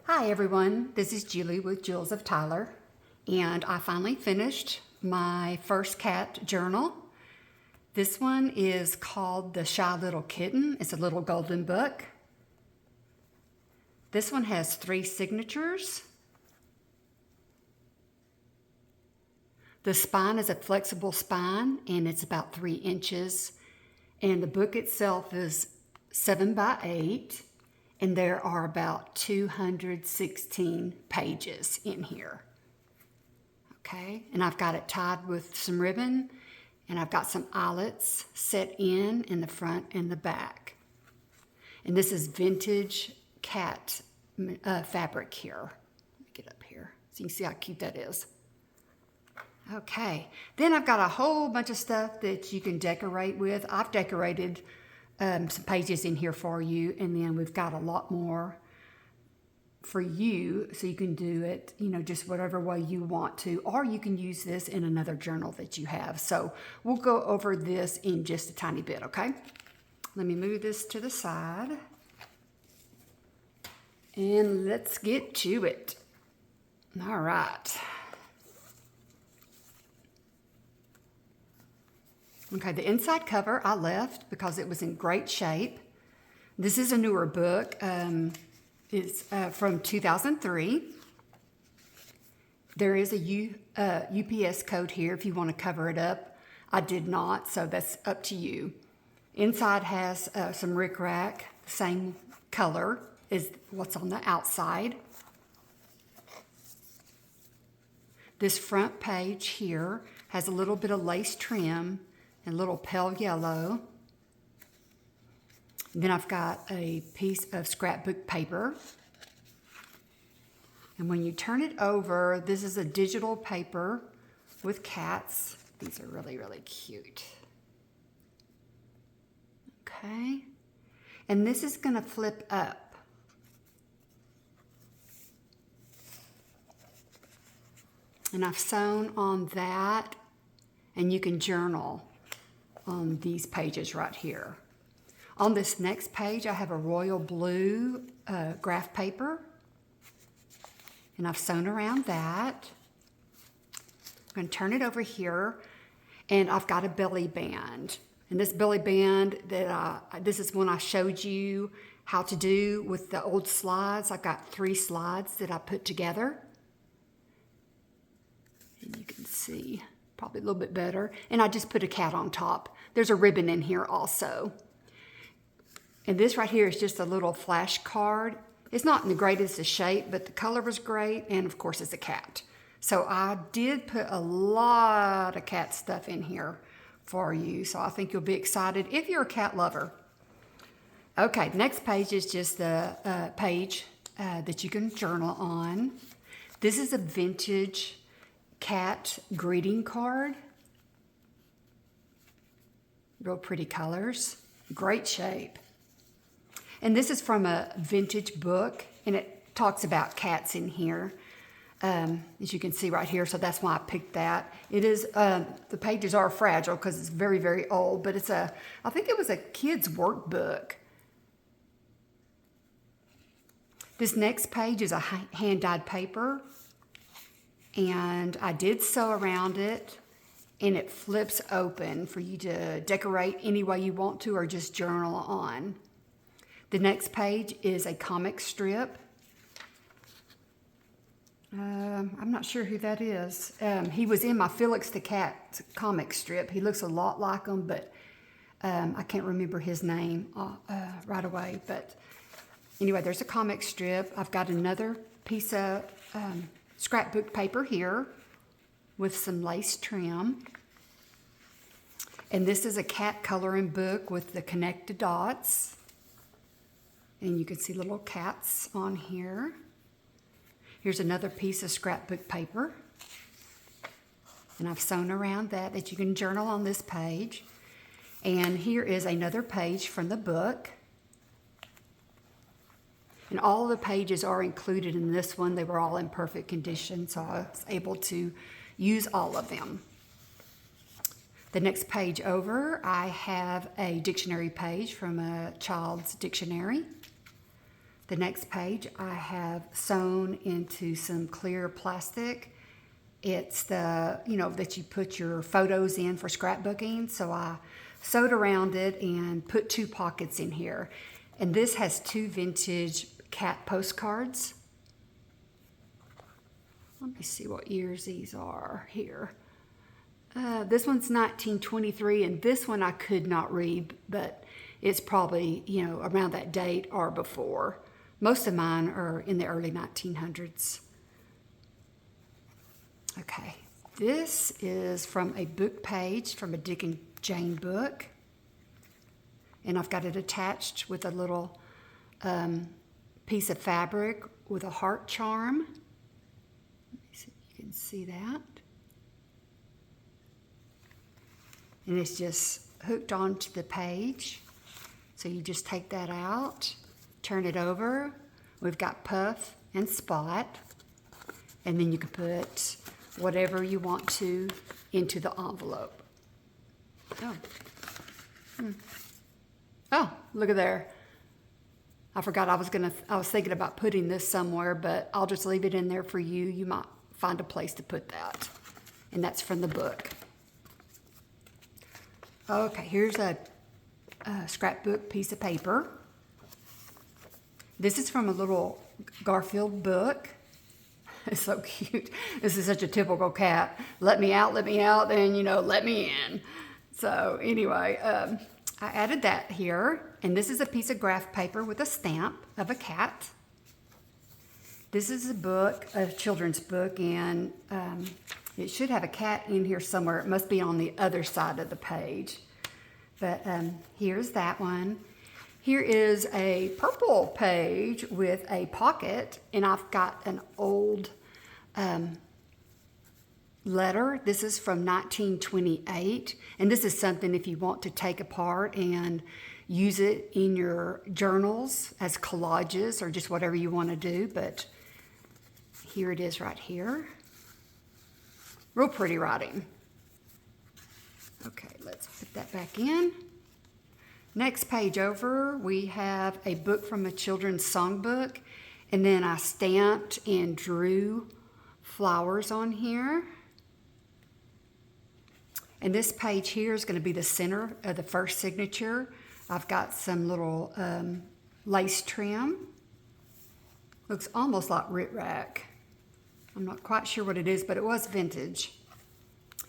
Hi everyone, this is Julie with Jules of Tyler, and I finally finished my first cat journal. This one is called The Shy Little Kitten. It's a little golden book. This one has 3 signatures. The spine is a flexible spine and it's about 3 inches. And the book itself is 7 by 8. And there are about 216 pages in here. Okay, and I've got it tied with some ribbon, and I've got some eyelets set in the front and the back. And this is vintage cat fabric here. Let me get up here so you can see how cute that is. Okay, then I've got a whole bunch of stuff that you can decorate with. I've decorated some pages in here for you, and then we've got a lot more for you, so you can do it, just whatever way you want to, or you can use this in another journal that you have. So we'll go over this in just a tiny bit, okay? Let me move this to the side, and let's get to it. All right. Okay, the inside cover I left because it was in great shape. This is a newer book. It's from 2003. There is a UPS code here if you want to cover it up. I did not, so that's up to you. Inside has some rickrack, same color as what's on the outside. This front page here has a little bit of lace trim and a little pale yellow. Then I've got a piece of scrapbook paper. And when you turn it over, this is a digital paper with cats. These are really, really cute. Okay. And this is going to flip up. And I've sewn on that, and you can journal on these pages right here. On this next page, I have a royal blue graph paper, and I've sewn around that. I'm going to turn it over here, and I've got a belly band. And this belly band, this is one I showed you how to do with the old slides. I've got 3 slides that I put together. And you can see probably a little bit better. And I just put a cat on top. There's a ribbon in here also. And this right here is just a little flash card. It's not in the greatest of shape, but the color was great, and of course it's a cat. So I did put a lot of cat stuff in here for you, so I think you'll be excited if you're a cat lover. Okay, next page is just the page that you can journal on. This is a vintage cat greeting card. Real pretty colors, great shape. And this is from a vintage book, and it talks about cats in here, as you can see right here, so that's why I picked that. It is, the pages are fragile because it's very, very old, but I think it was a kid's workbook. This next page is a hand-dyed paper, and I did sew around it, and it flips open for you to decorate any way you want to or just journal on. The next page is a comic strip. I'm not sure who that is. He was in my Felix the Cat comic strip. He looks a lot like him, but I can't remember his name right away. But anyway, there's a comic strip. I've got another piece of scrapbook paper here with some lace trim. And this is a cat coloring book with the connected dots. And you can see little cats on here. Here's another piece of scrapbook paper. And I've sewn around that you can journal on this page. And here is another page from the book. And all the pages are included in this one. They were all in perfect condition, so I was able to use all of them. The next page over, I have a dictionary page from a child's dictionary. The next page I have sewn into some clear plastic. It's the, that you put your photos in for scrapbooking. So I sewed around it and put 2 pockets in here. And this has 2 vintage cat postcards. Let me see what years these are here. This one's 1923, and this one I could not read, but it's probably, around that date or before. Most of mine are in the early 1900s. Okay, this is from a book page from a Dick and Jane book. And I've got it attached with a little piece of fabric with a heart charm. Let me see if you can see that. And it's just hooked onto the page. So you just take that out, turn it over. We've got puff and spot. And then you can put whatever you want to into the envelope. Oh. Oh, look at there. I forgot I was thinking about putting this somewhere, but I'll just leave it in there for you. You might find a place to put that. And that's from the book. Okay, here's a scrapbook piece of paper. This is from a little Garfield book. It's so cute. This is such a typical cat. Let me out, then, let me in. So anyway, I added that here. And this is a piece of graph paper with a stamp of a cat. This is a book, a children's book, and it should have a cat in here somewhere. It must be on the other side of the page. But here's that one. Here is a purple page with a pocket, and I've got an old letter. This is from 1928, and this is something if you want to take apart and use it in your journals as collages or just whatever you want to do. But here it is right here. Real pretty writing. Okay, let's put that back in. Next page over, we have a book from a children's songbook, and then I stamped and drew flowers on here. And this page here is going to be the center of the first signature. I've got some little lace trim. Looks almost like Rit-Rac. I'm not quite sure what it is, but it was vintage.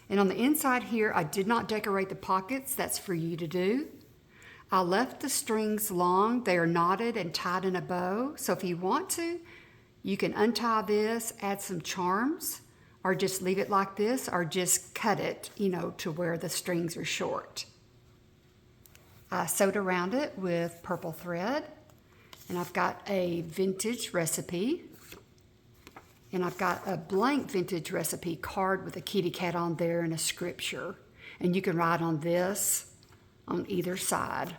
And on the inside here, I did not decorate the pockets. That's for you to do. I left the strings long. They are knotted and tied in a bow. So if you want to, you can untie this, add some charms, or just leave it like this, or just cut it, to where the strings are short. I sewed around it with purple thread, and I've got a vintage recipe, and I've got a blank vintage recipe card with a kitty cat on there and a scripture. And you can write on this on either side.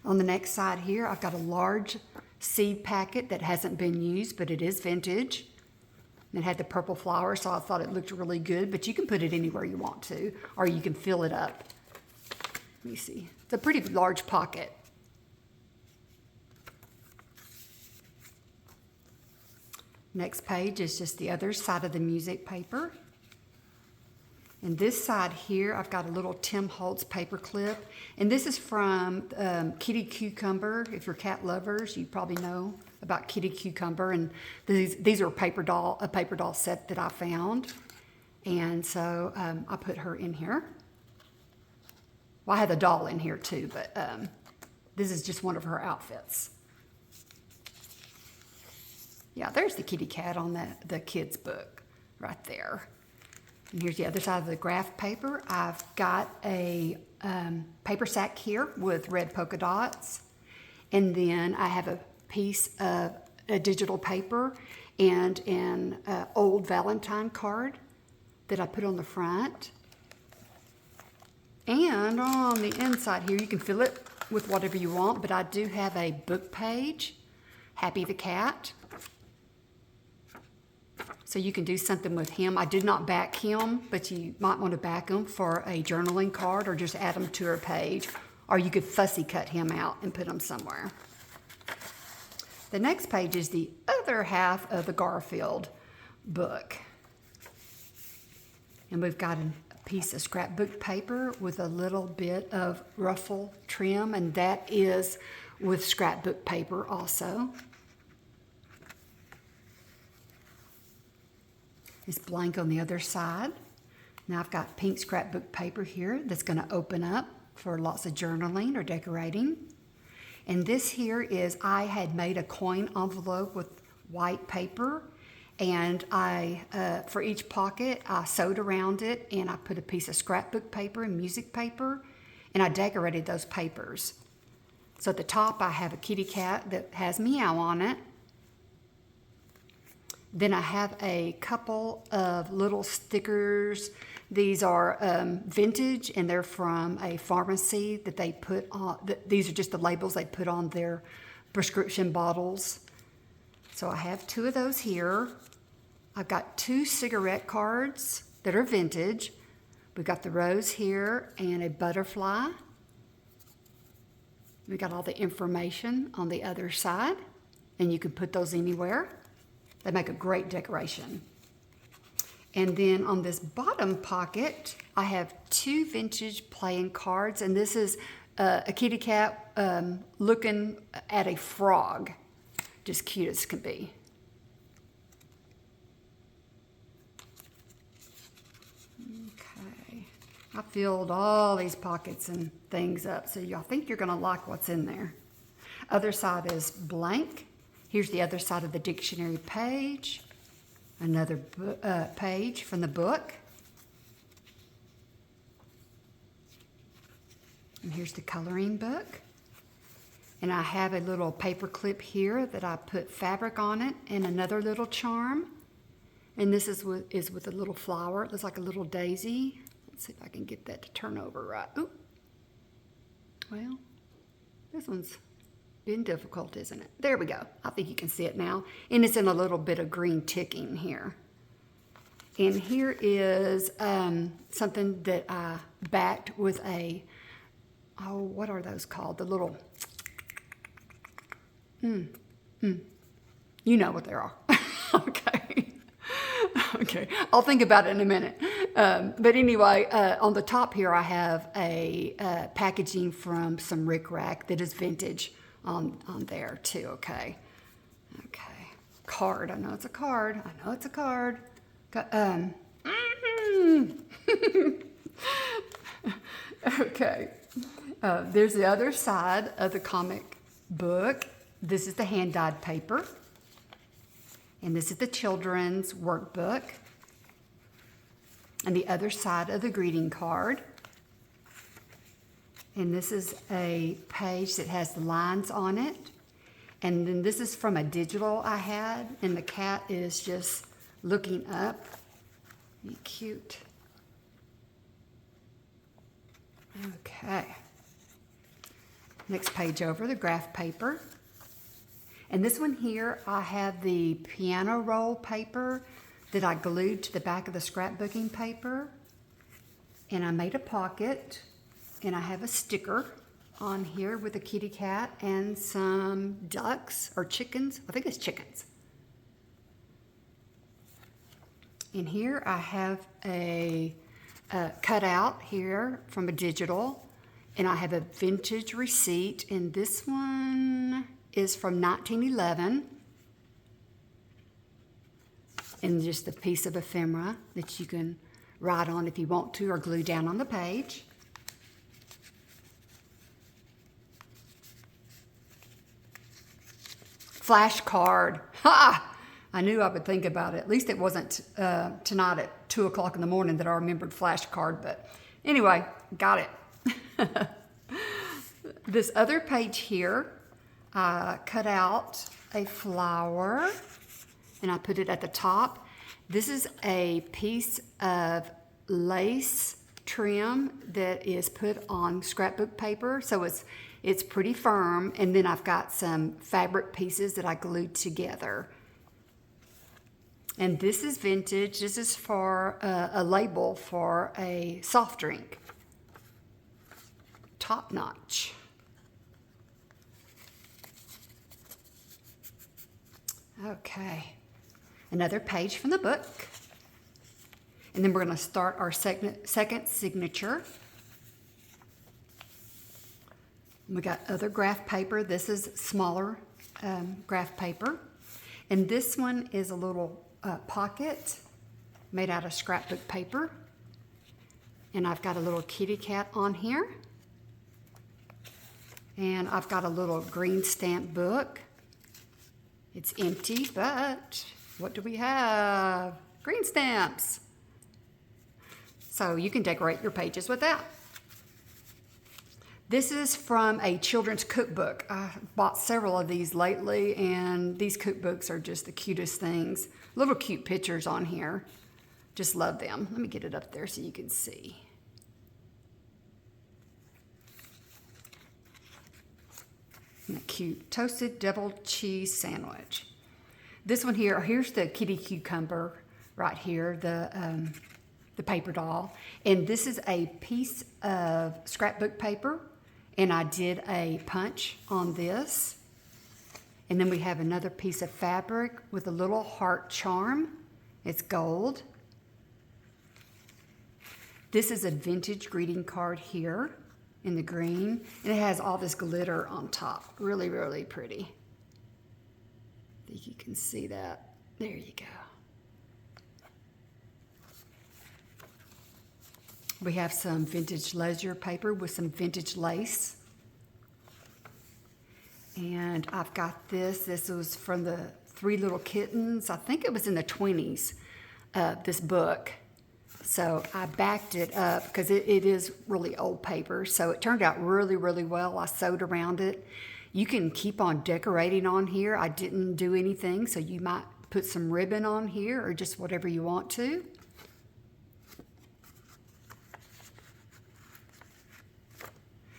On the next side here, I've got a large seed packet that hasn't been used, but it is vintage. It had the purple flower, so I thought it looked really good, but you can put it anywhere you want to, or you can fill it up. Let me see. It's a pretty large pocket. Next page is just the other side of the music paper. And this side here, I've got a little Tim Holtz paper clip. And this is from Kitty Cucumber. If you're cat lovers, you probably know about Kitty Cucumber. And these are a paper doll set that I found. And so I put her in here. Well, I had the doll in here too, but this is just one of her outfits. Yeah, there's the kitty cat on the kids' book right there. And here's the other side of the graph paper. I've got a paper sack here with red polka dots. And then I have a piece of a digital paper and an old Valentine card that I put on the front. And on the inside here, you can fill it with whatever you want, but I do have a book page, Happy the Cat. So you can do something with him. I did not back him, but you might want to back him for a journaling card or just add him to a page. Or you could fussy cut him out and put him somewhere. The next page is the other half of the Garfield book. And we've got a piece of scrapbook paper with a little bit of ruffle trim, and that is with scrapbook paper also. It's blank on the other side. Now I've got pink scrapbook paper here that's going to open up for lots of journaling or decorating. And this here is, I had made a coin envelope with white paper, and for each pocket, I sewed around it, and I put a piece of scrapbook paper and music paper, and I decorated those papers. So at the top, I have a kitty cat that has meow on it. Then I have a couple of little stickers. These are vintage, and they're from a pharmacy that they put on. These are just the labels they put on their prescription bottles. So I have 2 of those here. I've got 2 cigarette cards that are vintage. We've got the rose here and a butterfly. We got all the information on the other side, and you can put those anywhere. They make a great decoration. And then on this bottom pocket, I have 2 vintage playing cards, and this is a kitty cat looking at a frog. Just cute as can be. Okay, I filled all these pockets and things up, so I think you're gonna like what's in there. Other side is blank. Here's the other side of the dictionary page. Another page from the book. And here's the coloring book. And I have a little paper clip here that I put fabric on it, and another little charm. And this is with a little flower. It looks like a little daisy. Let's see if I can get that to turn over right. Ooh. Well, this one's been difficult, isn't it? There we go. I think you can see it now. And it's in a little bit of green ticking here. And here is something that I backed with a, what are those called? The little, you know what they are. Okay. Okay, I'll think about it in a minute. But anyway, on the top here, I have a packaging from some rickrack that is vintage on there too. Okay. Card. I know it's a card. Okay. There's the other side of the comic book. This is the hand-dyed paper. And this is the children's workbook. And the other side of the greeting card. And this is a page that has the lines on it. And then this is from a digital I had. And the cat is just looking up. Cute. Okay. Next page over, the graph paper. And this one here, I have the piano roll paper that I glued to the back of the scrapbooking paper. And I made a pocket, and I have a sticker on here with a kitty cat and some ducks or chickens. I think it's chickens. And here I have a cutout here from a digital, and I have a vintage receipt, and this one is from 1911, and just a piece of ephemera that you can write on if you want to, or glue down on the page. Flashcard. Ha! I knew I would think about it. At least it wasn't tonight at 2 o'clock in the morning that I remembered flashcard, but anyway, got it. This other page here, I cut out a flower and I put it at the top. This is a piece of lace trim that is put on scrapbook paper, so it's pretty firm, and then I've got some fabric pieces that I glued together. And this is vintage. This is for a label for a soft drink. Top notch. Okay, another page from the book. And then we're going to start our second signature. We got other graph paper. This is smaller graph paper. And this one is a little pocket made out of scrapbook paper. And I've got a little kitty cat on here. And I've got a little green stamp book. It's empty, but what do we have? Green stamps. So you can decorate your pages with that. This is from a children's cookbook. I bought several of these lately, and these cookbooks are just the cutest things. Little cute pictures on here. Just love them. Let me get it up there so you can see. And a cute toasted double cheese sandwich. This one here, here's the kitty cucumber right here, the paper doll. And this is a piece of scrapbook paper, and I did a punch on this. And then we have another piece of fabric with a little heart charm. It's gold. This is a vintage greeting card here in the green, and it has all this glitter on top. Really, really pretty. I think you can see that. There you go. We have some vintage leisure paper with some vintage lace. And I've got this. This was from the Three Little Kittens. I think it was in the 20s, this book. So I backed it up because it is really old paper. So it turned out really, really well. I sewed around it. You can keep on decorating on here. I didn't do anything, so you might put some ribbon on here or just whatever you want to.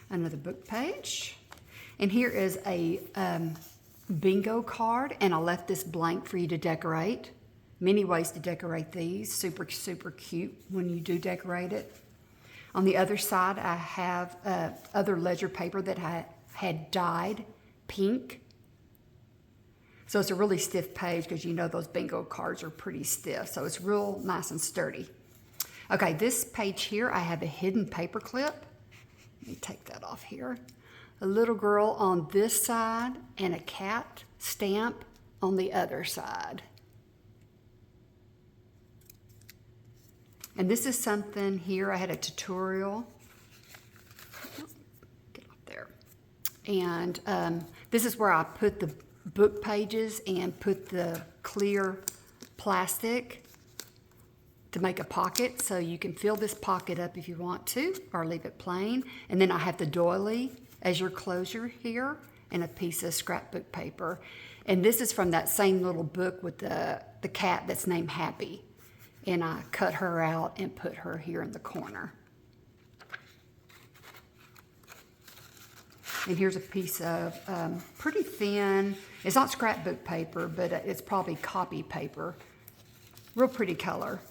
Another book page. And here is a bingo card, and I left this blank for you to decorate. Many ways to decorate these. Super, super cute when you do decorate it. On the other side, I have other ledger paper that I had dyed pink. So it's a really stiff page because you know those bingo cards are pretty stiff. So it's real nice and sturdy. Okay, this page here, I have a hidden paper clip. Let me take that off here. A little girl on this side and a cat stamp on the other side. And this is something here, I had a tutorial. Get up there. And this is where I put the book pages and put the clear plastic to make a pocket. So you can fill this pocket up if you want to, or leave it plain. And then I have the doily as your closure here, and a piece of scrapbook paper. And this is from that same little book with the cat that's named Happy. And I cut her out and put her here in the corner. And here's a piece of pretty thin, it's not scrapbook paper, but it's probably copy paper. Real pretty color.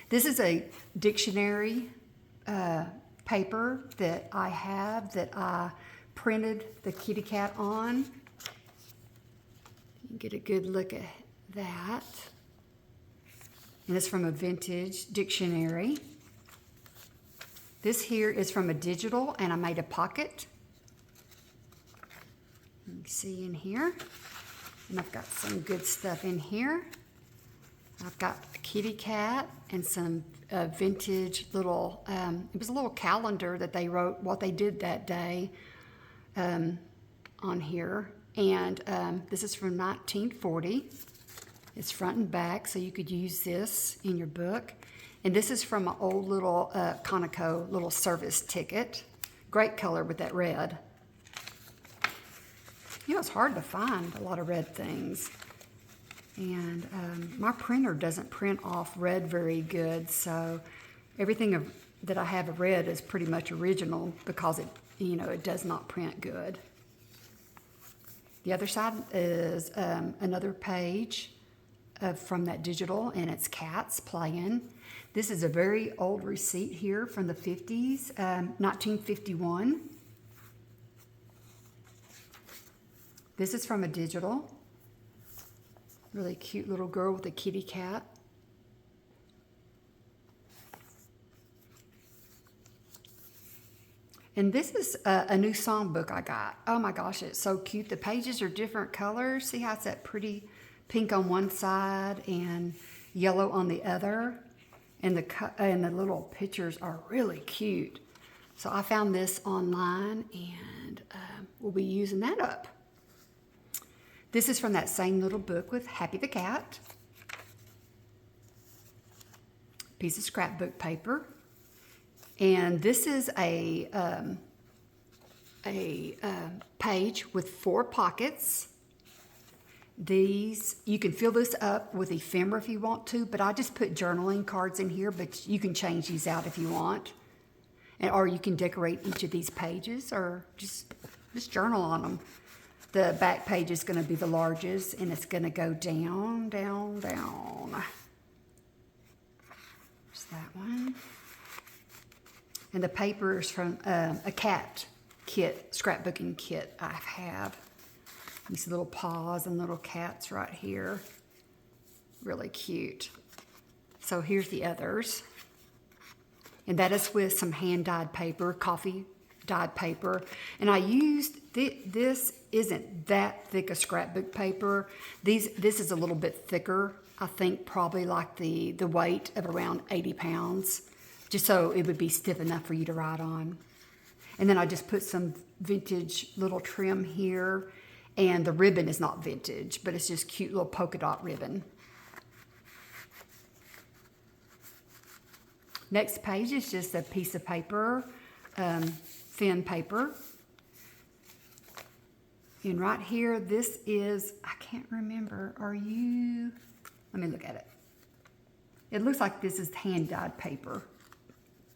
This is a dictionary paper that I have that I printed the kitty cat on. You can get a good look at that. And it's from a vintage dictionary. This here is from a digital, and I made a pocket. You can see in here. And I've got some good stuff in here. I've got a kitty cat and some vintage little, it was a little calendar that they wrote what they did that day on here. And this is from 1940. It's front and back, so you could use this in your book. And this is from an old little Conoco little service ticket. Great color with that red. You know, it's hard to find a lot of red things. And my printer doesn't print off red very good, so everything that I have of red is pretty much original because it does not print good. The other side is another page from that digital, and it's cats playing. This is a very old receipt here from the 50s, 1951. This is from a digital. Really cute little girl with a kitty cat. And this is a new songbook I got. Oh my gosh, it's so cute. The pages are different colors. See how it's that pretty pink on one side and yellow on the other? And the little pictures are really cute. So I found this online, and we'll be using that up. This is from that same little book with Happy the Cat. Piece of scrapbook paper. And this is a page with 4 pockets. These, you can fill this up with ephemera if you want to, but I just put journaling cards in here, but you can change these out if you want. Or you can decorate each of these pages or just journal on them. The back page is going to be the largest, and it's going to go down, down, down. There's that one. And the paper is from a cat kit, scrapbooking kit I have. These little paws and little cats right here. Really cute. So here's the others. And that is with some hand-dyed paper, coffee dyed paper. And I used, this isn't that thick a scrapbook paper. This is a little bit thicker. I think probably like the weight of around 80 pounds. Just so it would be stiff enough for you to write on. And then I just put some vintage little trim here. And the ribbon is not vintage, but it's just cute little polka dot ribbon. Next page is just a piece of paper, thin paper. And right here, this is, I can't remember, let me look at it. It looks like this is hand-dyed paper.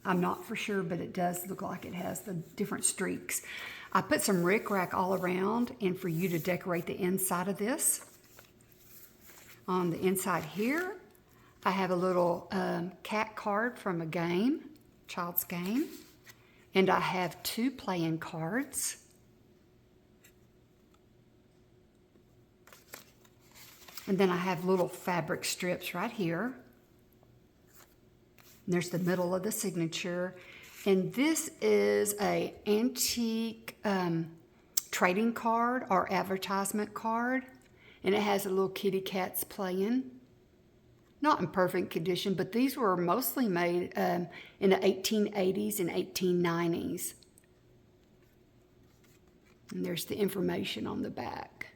I'm not for sure, but it does look like it has the different streaks. I put some rickrack all around, and for you to decorate the inside of this. On the inside here, I have a little cat card from a game, child's game. And I have 2 playing cards. And then I have little fabric strips right here. And there's the middle of the signature. And this is a antique trading card or advertisement card. And it has a little kitty cats playing. Not in perfect condition, but these were mostly made in the 1880s and 1890s. And there's the information on the back.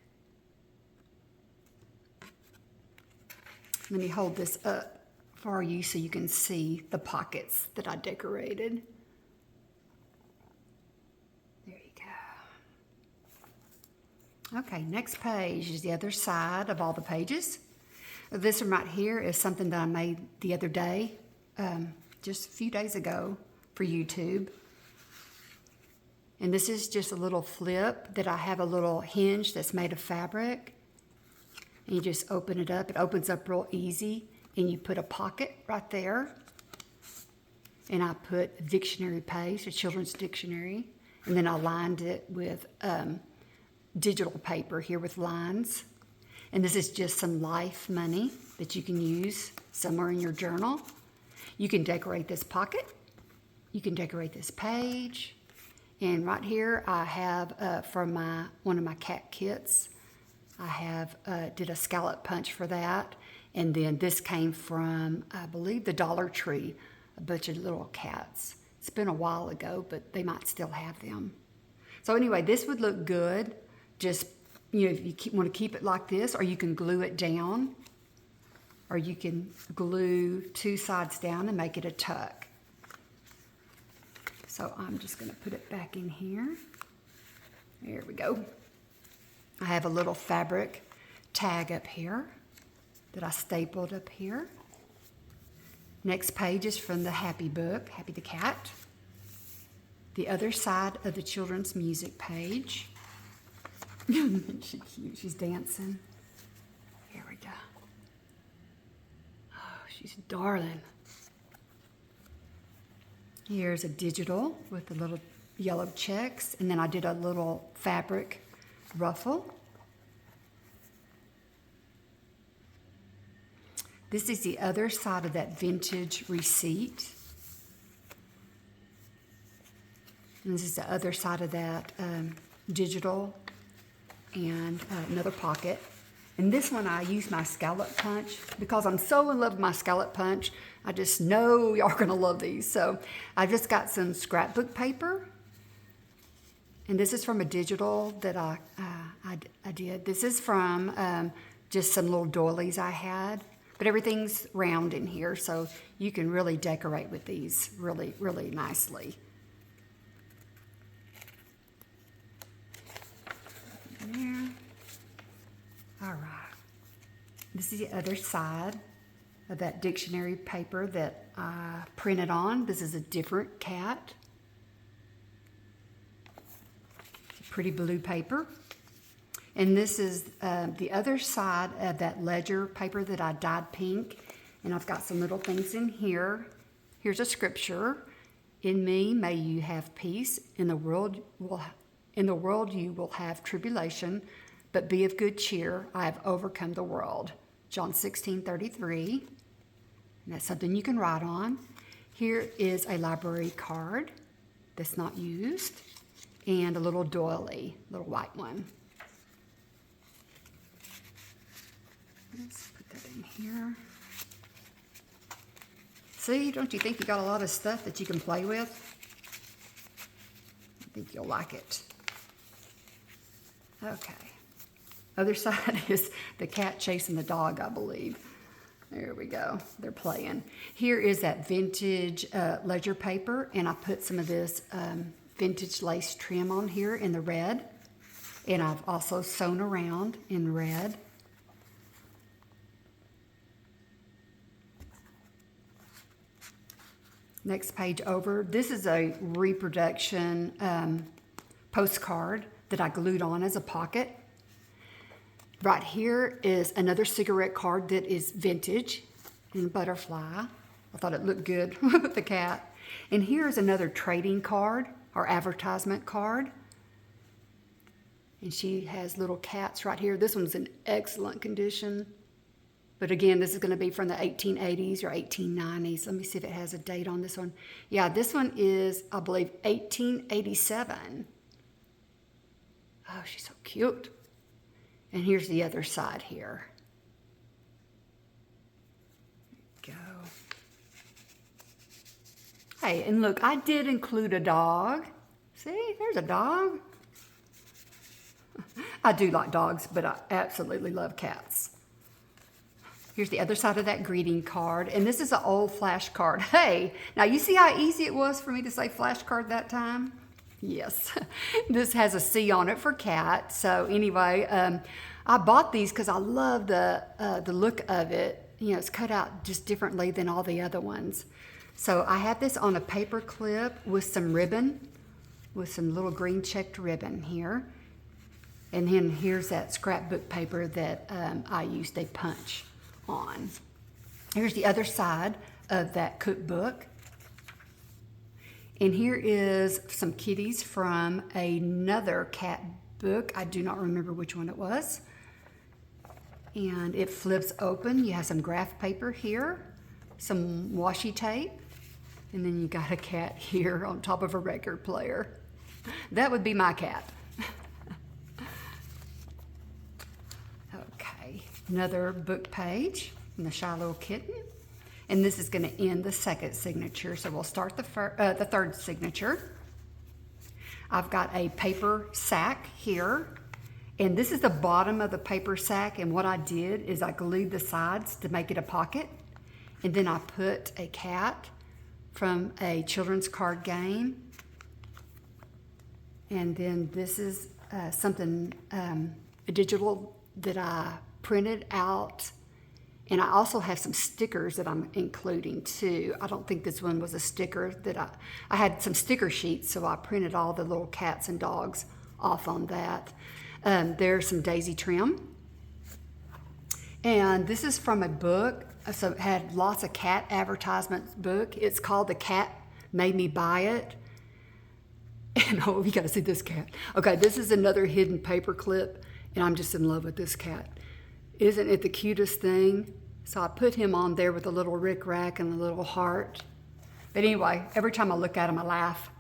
Let me hold this up for you so you can see the pockets that I decorated. There you go. Okay, next page is the other side of all the pages. This one right here is something that I made the other day, just a few days ago for YouTube. And this is just a little flip that I have a little hinge that's made of fabric. And you just open it up. It opens up real easy. And you put a pocket right there. And I put a dictionary page, a children's dictionary. And then I lined it with digital paper here with lines. And this is just some life money that you can use somewhere in your journal. You can decorate this pocket. You can decorate this page. And right here I have from one of my cat kits, I have did a scallop punch for that. And then this came from, I believe, the Dollar Tree, a bunch of little cats. It's been a while ago, but they might still have them. So anyway, this would look good. Just, if you want to keep it like this, or you can glue it down, or you can glue 2 sides down and make it a tuck. So I'm just going to put it back in here. There we go. I have a little fabric tag up here that I stapled up here. Next page is from the Happy book, Happy the Cat. The other side of the children's music page. She's cute, she's dancing. Here we go. Oh, she's darling. Here's a digital with the little yellow checks, and then I did a little fabric ruffle. This is the other side of that vintage receipt. And this is the other side of that digital, and another pocket. And this one I use my scallop punch because I'm so in love with my scallop punch. I just know y'all are gonna love these. So I just got some scrapbook paper. And this is from a digital that I did. This is from just some little doilies I had. But everything's round in here, so you can really decorate with these really, really nicely. There. All right. This is the other side of that dictionary paper that I printed on. This is a different cat. It's a pretty blue paper. And this is the other side of that ledger paper that I dyed pink. And I've got some little things in here. Here's a scripture. In me may you have peace. In the world you will have tribulation, but be of good cheer. I have overcome the world. John 16:33. And that's something you can write on. Here is a library card that's not used. And a little doily, little white one. Let's put that in here. See, don't you think you got a lot of stuff that you can play with? I think you'll like it. Okay. Other side is the cat chasing the dog, I believe. There we go. They're playing. Here is that vintage ledger paper, and I put some of this vintage lace trim on here in the red. And I've also sewn around in red. Next page over. This is a reproduction postcard that I glued on as a pocket. Right here is another cigarette card that is vintage in a butterfly. I thought it looked good with the cat. And here is another trading card or advertisement card. And she has little cats right here. This one's in excellent condition. But again, this is going to be from the 1880s or 1890s. Let me see if it has a date on this one. Yeah, this one is, I believe, 1887. Oh, she's so cute. And here's the other side here. There we go. Hey, and look, I did include a dog. See, there's a dog. I do like dogs, but I absolutely love cats. Here's the other side of that greeting card. And this is an old flashcard. Hey, now you see how easy it was for me to say flashcard that time? Yes. This has a C on it for cat. So anyway, I bought these because I love the look of it. You know, it's cut out just differently than all the other ones. So I had this on a paper clip with some ribbon, with some little green checked ribbon here. And then here's that scrapbook paper that I used a punch on. Here's the other side of that cookbook. And here is some kitties from another cat book. I do not remember which one it was. And it flips open. You have some graph paper here, some washi tape, and then you got a cat here on top of a record player. That would be my cat. Okay, another book page from the Shy Little Kitten. And this is going to end the second signature, so we'll start the third signature. I've got a paper sack here, and this is the bottom of the paper sack, and what I did is I glued the sides to make it a pocket, and then I put a cat from a children's card game, and then this is something, a digital that I printed out. And I also have some stickers that I'm including too. I don't think this one was a sticker that I had some sticker sheets, so I printed all the little cats and dogs off on that. There's some daisy trim. And this is from a book, so it had lots of cat advertisements book. It's called The Cat Made Me Buy It. And oh, you gotta see this cat. Okay, this is another hidden paper clip, and I'm just in love with this cat. Isn't it the cutest thing? So I put him on there with a little rickrack and a little heart. But anyway, every time I look at him, I laugh.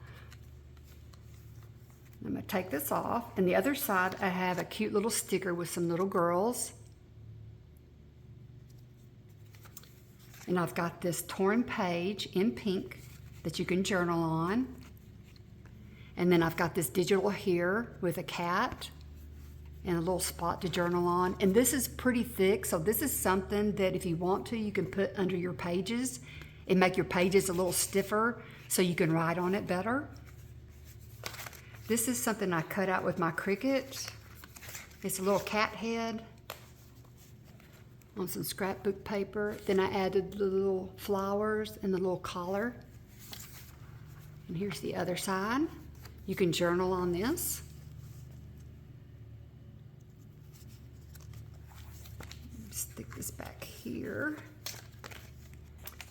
I'm gonna take this off. And the other side, I have a cute little sticker with some little girls. And I've got this torn page in pink that you can journal on. And then I've got this digital here with a cat and a little spot to journal on. And this is pretty thick, so this is something that if you want to, you can put under your pages and make your pages a little stiffer so you can write on it better. This is something I cut out with my Cricut. It's a little cat head on some scrapbook paper. Then I added the little flowers and the little collar. And here's the other side. You can journal on this. Stick this back here.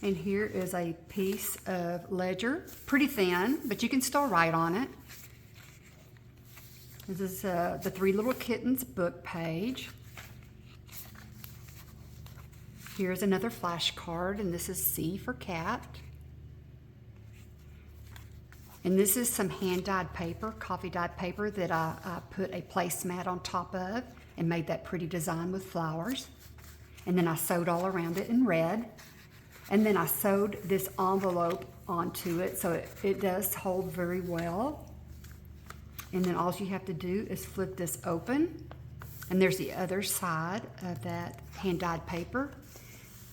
And here is a piece of ledger. Pretty thin, but you can still write on it. This is the Three Little Kittens book page. Here's another flashcard, and this is C for cat. And this is some hand-dyed paper, coffee-dyed paper that I put a placemat on top of and made that pretty design with flowers. And then I sewed all around it in red. And then I sewed this envelope onto it so it does hold very well. And then all you have to do is flip this open. And there's the other side of that hand-dyed paper.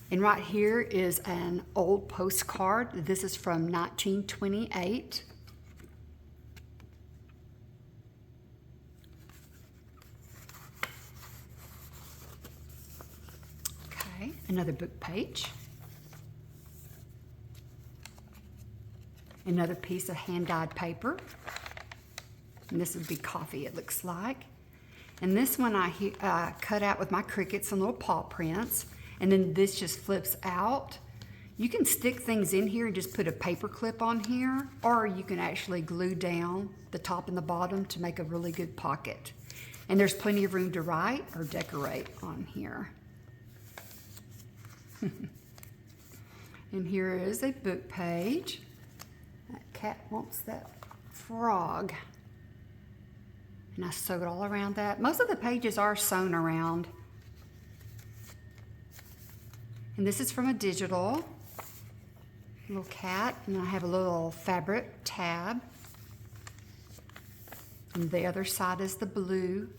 And right here is an old postcard. This is from 1928. Okay, another book page. Another piece of hand-dyed paper. And this would be coffee, it looks like. And this one I cut out with my Cricut, some little paw prints. And then this just flips out. You can stick things in here and just put a paper clip on here, or you can actually glue down the top and the bottom to make a really good pocket. And there's plenty of room to write or decorate on here. And here is a book page. That cat wants that frog. And I sewed all around that. Most of the pages are sewn around. And this is from a digital little cat. And I have a little fabric tab. And the other side is the blue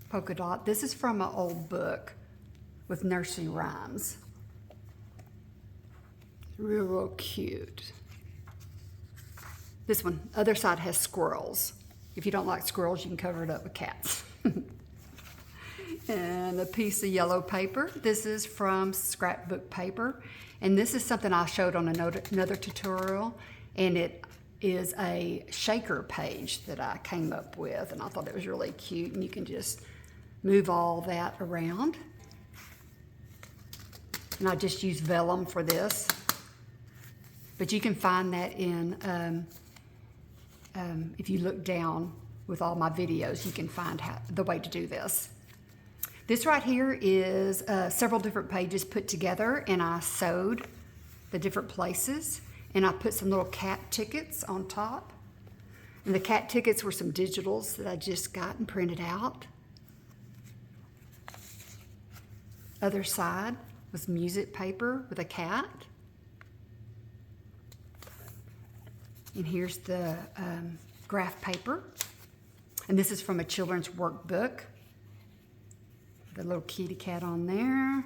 polka dot. This is from an old book with nursery rhymes. Real cute. This one, other side has squirrels. If you don't like squirrels, you can cover it up with cats. And a piece of yellow paper. This is from scrapbook paper. And this is something I showed on another tutorial. And it is a shaker page that I came up with. And I thought it was really cute. And you can just move all that around. And I just use vellum for this. But you can find that in... if you look down with all my videos, you can find the way to do this. This right here is several different pages put together, and I sewed the different places, and I put some little cat tickets on top. And the cat tickets were some digitals that I just got and printed out. Other side was music paper with a cat. And here's the graph paper. And this is from a children's workbook. The little kitty cat on there.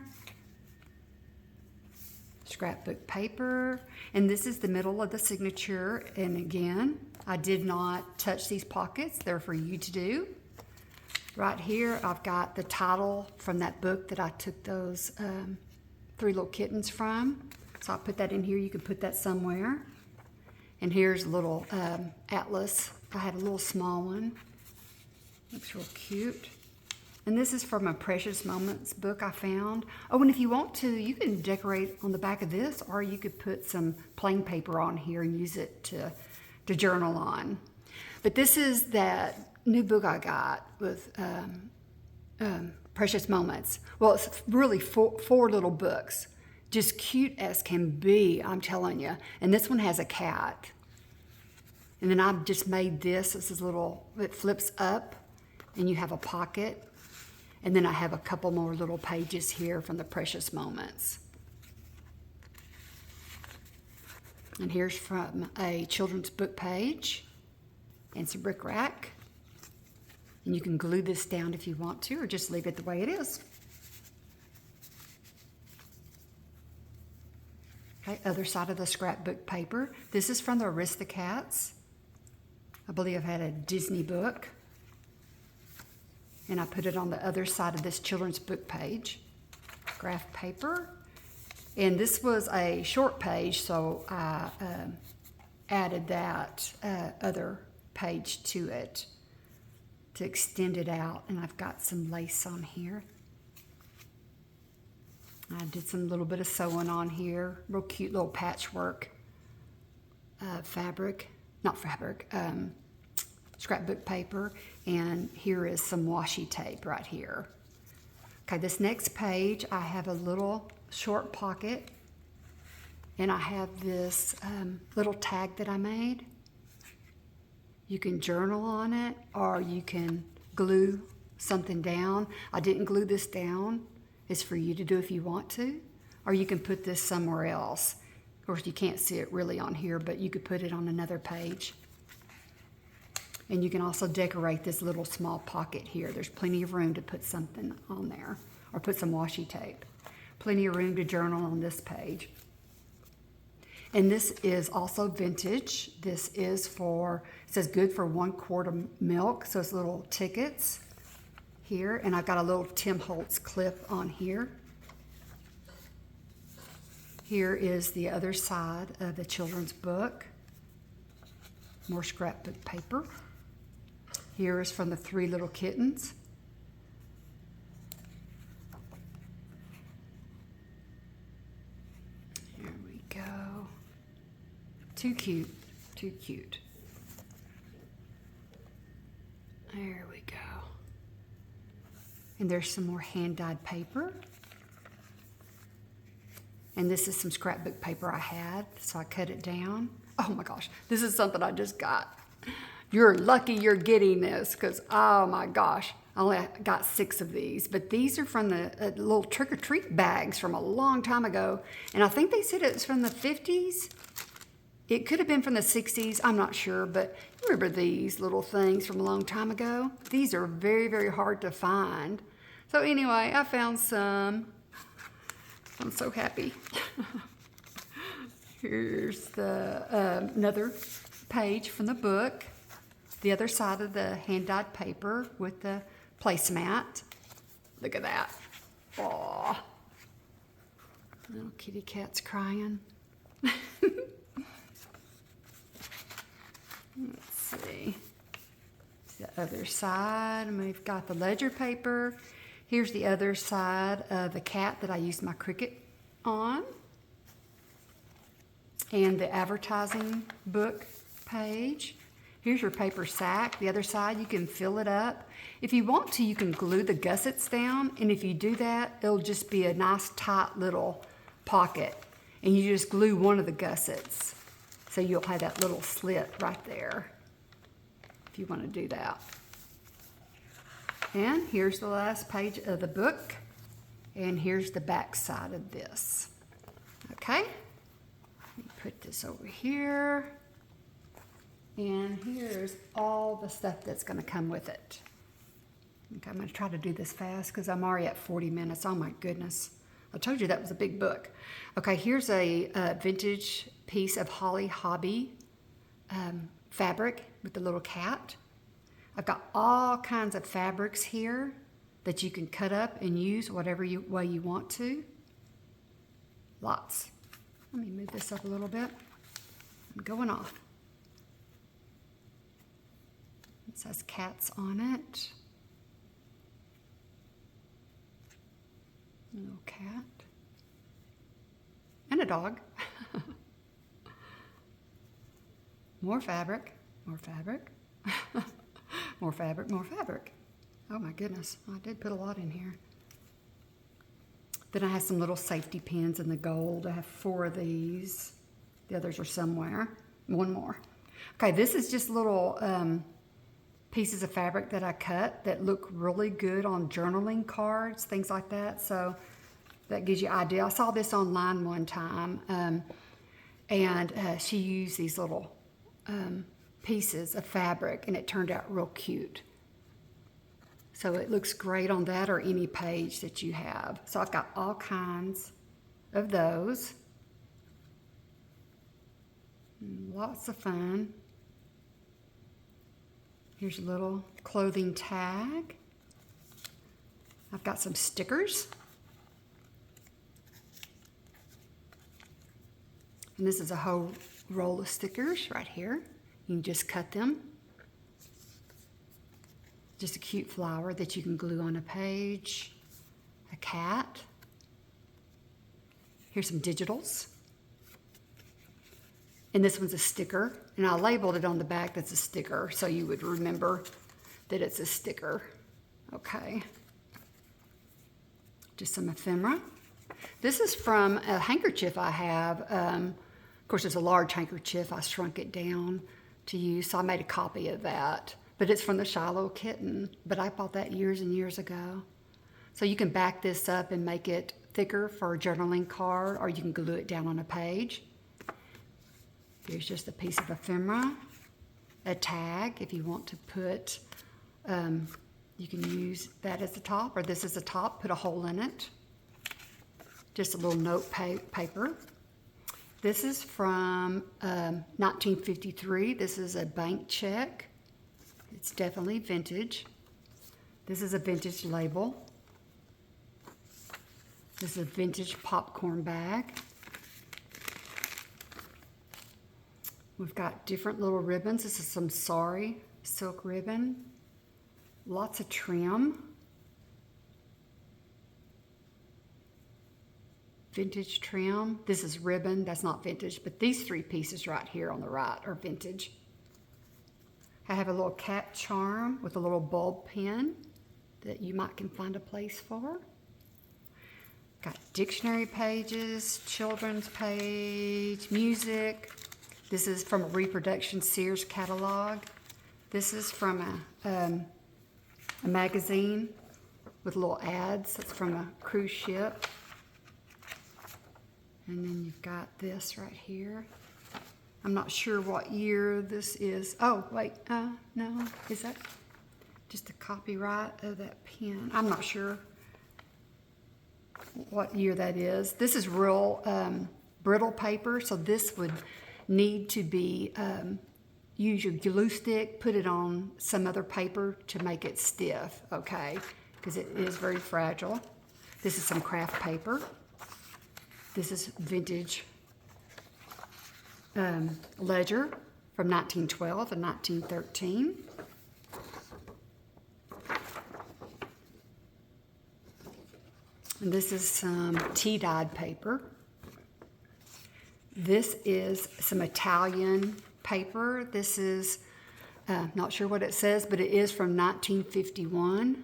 Scrapbook paper. And this is the middle of the signature. And again, I did not touch these pockets. They're for you to do. Right here, I've got the title from that book that I took those Three Little Kittens from. So I'll put that in here. You can put that somewhere. And here's a little atlas. I had a little small one. Looks real cute. And this is from a Precious Moments book I found. Oh, and if you want to, you can decorate on the back of this, or you could put some plain paper on here and use it to journal on. But this is that new book I got with Precious Moments. Well, it's really four little books. just cute as can be, I'm telling you. And this one has a cat. And then I've just made this. This is little, it flips up and you have a pocket. And then I have a couple more little pages here from the Precious Moments. And here's from a children's book page and some rickrack. And you can glue this down if you want to, or just leave it the way it is. Okay, other side of the scrapbook paper. This is from the Aristocats. I believe I've had a Disney book. And I put it on the other side of this children's book page. Graph paper. And this was a short page, so I added that other page to it to extend it out. And I've got some lace on here. I did some little bit of sewing on here. Real cute little patchwork scrapbook paper. And here is some washi tape right here. Okay, this next page, I have a little short pocket. And I have this little tag that I made. You can journal on it, or you can glue something down. I didn't glue this down. It's for you to do if you want to. Or you can put this somewhere else. Of course, you can't see it really on here, but you could put it on another page. And you can also decorate this little small pocket here. There's plenty of room to put something on there, or put some washi tape. Plenty of room to journal on this page. And this is also vintage. This is for, it says good for 1 quart of milk. So it's little tickets here. And I've got a little Tim Holtz clip on here. Here is the other side of the children's book. More scrapbook paper. Here is from the 3 Little Kittens. Here we go. Too cute, too cute. There we go. And there's some more hand-dyed paper. And this is some scrapbook paper I had, so I cut it down. Oh my gosh, this is something I just got. You're lucky you're getting this, because oh my gosh, I only got 6 of these. But these are from the little trick-or-treat bags from a long time ago. And I think they said it was from the 50s. It could have been from the 60s, I'm not sure, but you remember these little things from a long time ago? These are very, very hard to find. So anyway, I found some. I'm so happy. Here's the another page from the book. The other side of the hand-dyed paper with the placemat. Look at that. Aw. Little kitty cat's crying. Let's see. The other side, and we've got the ledger paper. Here's the other side of the cat that I used my Cricut on. And the advertising book page. Here's your paper sack. The other side, you can fill it up. If you want to, you can glue the gussets down. And if you do that, it'll just be a nice tight little pocket. And you just glue one of the gussets. So you'll have that little slit right there, if you want to do that. And here's the last page of the book. And here's the back side of this. Okay, let me put this over here. And here's all the stuff that's going to come with it. Okay, I'm going to try to do this fast because I'm already at 40 minutes. Oh my goodness. I told you that was a big book. Okay, here's a vintage piece of Holly Hobby fabric with the little cat. I've got all kinds of fabrics here that you can cut up and use whatever way you want to. Lots. Let me move this up a little bit. I'm going off. It says cats on it. A little cat. And a dog. More fabric, more fabric. More fabric, more fabric. Oh my goodness, I did put a lot in here. Then I have some little safety pins in the gold. I have 4 of these. The others are somewhere. One more. Okay, this is just little pieces of fabric that I cut that look really good on journaling cards, things like that. So that gives you an idea. I saw this online one time, and she used these little pieces of fabric, and it turned out real cute. So it looks great on that or any page that you have. So I've got all kinds of those. Lots of fun. Here's a little clothing tag. I've got some stickers. And this is a whole roll of stickers right here. You can just cut them. Just a cute flower that you can glue on a page. A cat. Here's some digitals. And this one's a sticker. And I labeled it on the back that's a sticker, so you would remember that it's a sticker. Okay. Just some ephemera. This is from a handkerchief I have. Of course, it's a large handkerchief. I shrunk it down to use, so I made a copy of that. But it's from the Shiloh Kitten. But I bought that years and years ago. So you can back this up and make it thicker for a journaling card, or you can glue it down on a page. Here's just a piece of ephemera, a tag if you want to put, you can use that as the top, or this as the top, put a hole in it. Just a little note paper. This is from 1953. This is a bank check. It's definitely vintage. This is a vintage label. This is a vintage popcorn bag. We've got different little ribbons. This is some sari silk ribbon. Lots of trim. Vintage trim. This is ribbon. That's not vintage, but these 3 pieces right here on the right are vintage. I have a little cat charm with a little bulb pin that you might can find a place for. Got dictionary pages, children's page, music. This is from a reproduction Sears catalog. This is from a magazine with little ads. That's from a cruise ship. And then you've got this right here. I'm not sure what year this is. Oh, wait, no. Is that just a copyright of that pen? I'm not sure what year that is. This is real brittle paper, so this would need to be, use your glue stick, put it on some other paper to make it stiff, okay? Because it is very fragile. This is some craft paper. This is vintage ledger from 1912 and 1913. And this is some tea-dyed paper. This is some Italian paper. This is, not sure what it says, but it is from 1951.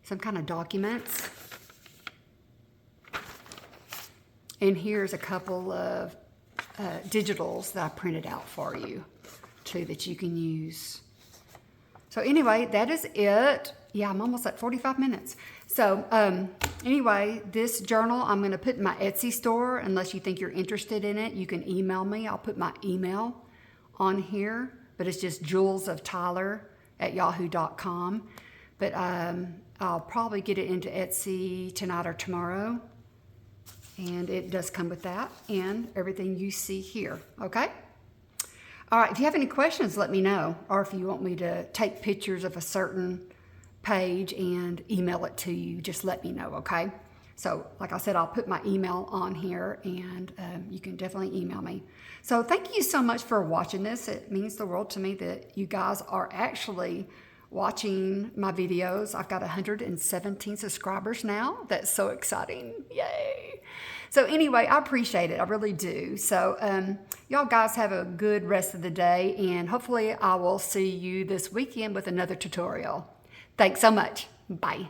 Some kind of documents. And here's a couple of digitals that I printed out for you, too, that you can use. So anyway, that is it. Yeah, I'm almost at 45 minutes. So anyway, this journal I'm going to put in my Etsy store. Unless you think you're interested in it, you can email me. I'll put my email on here. But it's just JulesOfTyler@yahoo.com. But I'll probably get it into Etsy tonight or tomorrow. And it does come with that and everything you see here, okay? All right, if you have any questions, let me know. Or if you want me to take pictures of a certain page and email it to you, just let me know, okay? So, like I said, I'll put my email on here, and you can definitely email me. So thank you so much for watching this. It means the world to me that you guys are actually watching my videos. I've got 117 subscribers now. That's so exciting. Yay. So anyway, I appreciate it. I really do. So y'all guys have a good rest of the day, and hopefully I will see you this weekend with another tutorial. Thanks so much. Bye.